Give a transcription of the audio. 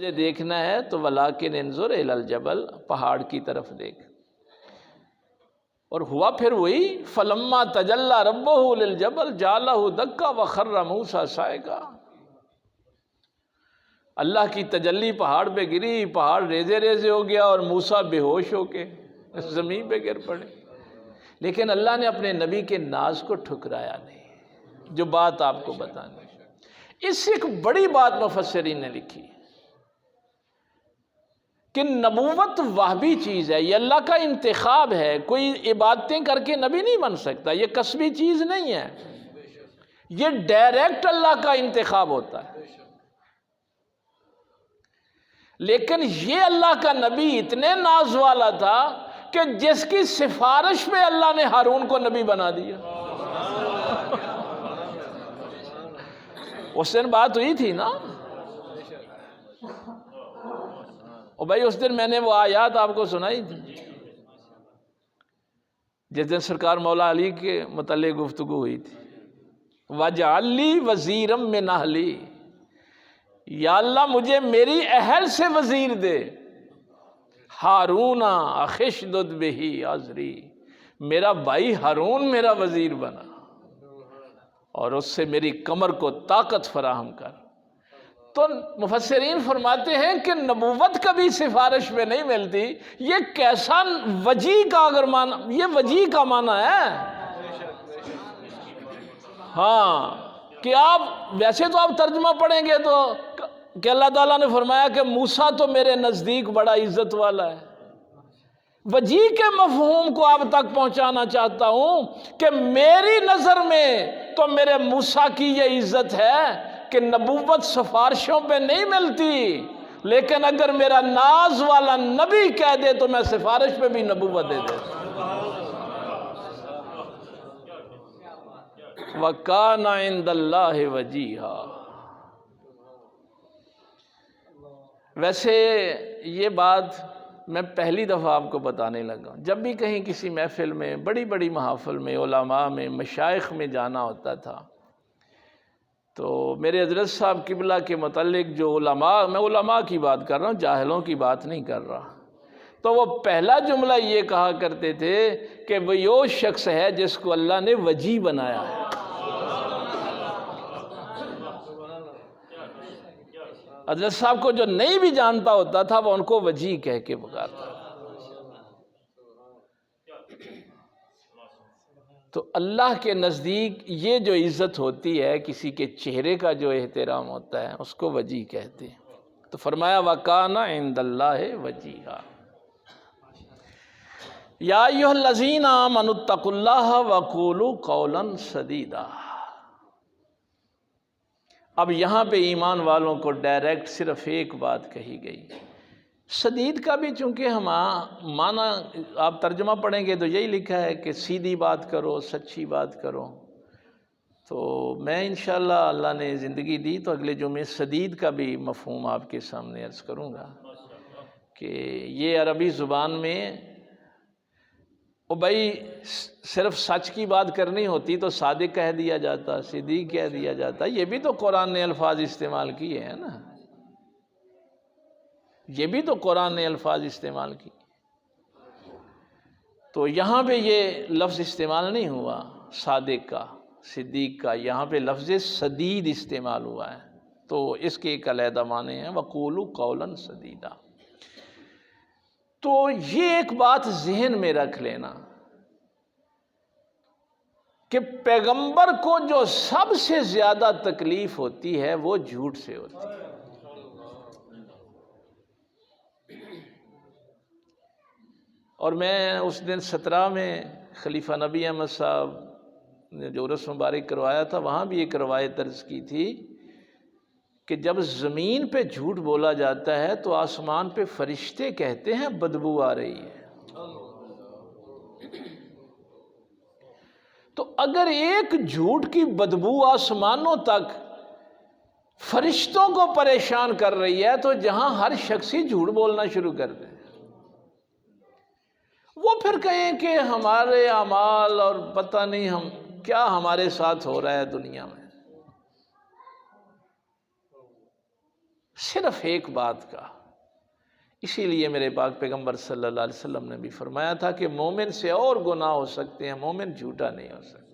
مجھے دیکھنا ہے تو ولاکن انظر الی الجبل، پہاڑ کی طرف دیکھ۔ اور ہوا پھر وہی، فلما تجلی ربہ للجبل جعلہ دکا وخر موسیٰ صعقا۔ اللہ کی تجلی پہاڑ پہ گری، پہاڑ ریزے ریزے ہو گیا اور موسیٰ بے ہوش ہو کے زمین پہ گر پڑے۔ لیکن اللہ نے اپنے نبی کے ناز کو ٹھکرایا نہیں، جو بات آپ کو بتانی۔ اس سے ایک بڑی بات مفسرین نے لکھی کہ نبوت وہبی چیز ہے، یہ اللہ کا انتخاب ہے، کوئی عبادتیں کر کے نبی نہیں بن سکتا، یہ کسبی چیز نہیں ہے، یہ ڈائریکٹ اللہ کا انتخاب ہوتا ہے۔ لیکن یہ اللہ کا نبی اتنے ناز والا تھا کہ جس کی سفارش پہ اللہ نے ہارون کو نبی بنا دیا۔ اس دن بات ہوئی تھی نا، اور بھائی اس دن میں نے وہ آیات آپ کو سنائی تھی جس دن سرکار مولا علی کے متعلق گفتگو ہوئی تھی، وَاجْعَلْ لِي وَزِيرًا مِّنْ أَهْلِي، یا اللہ مجھے میری اہل سے وزیر دے، ہارون اخی اشدد بہ اذری، میرا بھائی ہارون میرا وزیر بنا اور اس سے میری کمر کو طاقت فراہم کر۔ تو مفسرین فرماتے ہیں کہ نبوت کبھی سفارش میں نہیں ملتی، یہ کیسا وجی کا اگر معنی، یہ وجی کا معنی ہے۔ ہاں کہ آپ ویسے تو آپ ترجمہ پڑھیں گے تو کہ اللہ تعالیٰ نے فرمایا کہ موسیٰ تو میرے نزدیک بڑا عزت والا ہے، وجی کے مفہوم کو آپ تک پہنچانا چاہتا ہوں کہ میری نظر میں تو میرے موسیٰ کی یہ عزت ہے کہ نبوت سفارشوں پہ نہیں ملتی، لیکن اگر میرا ناز والا نبی کہہ دے تو میں سفارش پہ بھی نبوت دے دیتا۔ وَكَانَ عِندَ اللَّهِ وَجِيهًا۔ ویسے یہ بات میں پہلی دفعہ آپ کو بتانے لگا، جب بھی کہیں کسی محفل میں، بڑی بڑی محافل میں، علماء میں، مشائخ میں جانا ہوتا تھا تو میرے حضرت صاحب قبلہ کے متعلق جو علماء، میں علماء کی بات کر رہا ہوں، جاہلوں کی بات نہیں کر رہا، تو وہ پہلا جملہ یہ کہا کرتے تھے کہ وہ شخص ہے جس کو اللہ نے وجی بنایا ہے۔ حضرت صاحب کو جو نہیں بھی جانتا ہوتا تھا وہ ان کو وجی کہہ کے پکارتا تھا۔ تو اللہ کے نزدیک یہ جو عزت ہوتی ہے، کسی کے چہرے کا جو احترام ہوتا ہے، اس کو وجی کہتے ہیں۔ تو فرمایا وَكَانَ عِندَ اللَّهِ وَجِيهًا۔ یا ایھا الذین آمنوا اتقوا اللہ وقولوا قولا سدیدا۔ اب یہاں پہ ایمان والوں کو ڈائریکٹ صرف ایک بات کہی گئی، سدید کا بھی چونکہ ہم معنی آپ ترجمہ پڑھیں گے تو یہی لکھا ہے کہ سیدھی بات کرو، سچی بات کرو۔ تو میں انشاءاللہ اللہ نے زندگی دی تو اگلے جمعے سدید کا بھی مفہوم آپ کے سامنے عرض کروں گا کہ یہ عربی زبان میں بھائی صرف سچ کی بات کرنی ہوتی تو صادق کہہ دیا جاتا، صدیق کہہ دیا جاتا، یہ بھی تو قرآن نے الفاظ استعمال کیے ہیں نا، یہ بھی تو قرآن نے الفاظ استعمال کی۔ تو یہاں پہ یہ لفظ استعمال نہیں ہوا صادق کا، صدیق کا، یہاں پہ لفظ سدید استعمال ہوا ہے، تو اس کے ایک علیحدہ معنی ہیں وَقُولُوا قَوْلًا سَدِيدًا۔ تو یہ ایک بات ذہن میں رکھ لینا کہ پیغمبر کو جو سب سے زیادہ تکلیف ہوتی ہے وہ جھوٹ سے ہوتی ہے۔ اور میں اس دن 17 میں خلیفہ نبی احمد صاحب نے جو عرس مبارک کروایا تھا وہاں بھی ایک روایت درج کی تھی کہ جب زمین پہ جھوٹ بولا جاتا ہے تو آسمان پہ فرشتے کہتے ہیں بدبو آ رہی ہے۔ تو اگر ایک جھوٹ کی بدبو آسمانوں تک فرشتوں کو پریشان کر رہی ہے تو جہاں ہر شخص ہی جھوٹ بولنا شروع کر دے، وہ پھر کہیں کہ ہمارے اعمال اور پتہ نہیں ہم کیا ہمارے ساتھ ہو رہا ہے دنیا میں۔ صرف ایک بات کا۔ اسی لیے میرے پاک پیغمبر صلی اللہ علیہ وسلم نے بھی فرمایا تھا کہ مومن سے اور گناہ ہو سکتے ہیں، مومن جھوٹا نہیں ہو سکتا۔